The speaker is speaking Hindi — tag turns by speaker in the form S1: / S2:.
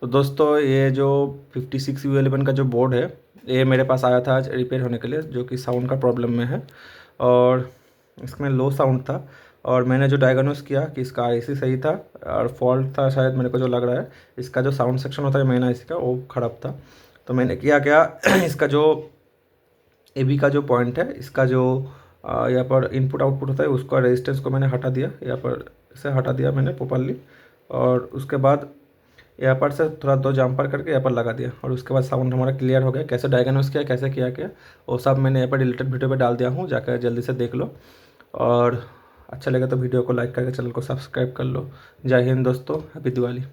S1: तो दोस्तों ये जो 56U11 का जो बोर्ड है, ये मेरे पास आया था आज रिपेयर होने के लिए, जो कि साउंड का प्रॉब्लम में है और इसमें लो साउंड था। और मैंने जो डायग्नोस किया कि इसका आईसी सही था और फॉल्ट था शायद, मेरे को जो लग रहा है इसका जो साउंड सेक्शन होता है मेन आईसी का, वो ख़राब था। तो मैंने किया क्या इसका जो एबी का जो पॉइंट है, इसका जो यहाँ पर इनपुट आउटपुट होता है, उसका रेजिस्टेंस को मैंने हटा दिया, यहाँ पर इसे हटा दिया मैंने प्रॉपरली। और उसके बाद यहाँ पर से थोड़ा दो जंपर करके यहाँ पर लगा दिया और उसके बाद साउंड हमारा क्लियर हो गया। कैसे डायग्नोस किया, कैसे किया क्या, वो सब मैंने यहाँ पर डिलीटेड वीडियो पे डाल दिया हूँ, जाकर जल्दी से देख लो। और अच्छा लगे तो वीडियो को लाइक करके चैनल को सब्सक्राइब कर लो। जय हिंद दोस्तों, हैप्पी दिवाली।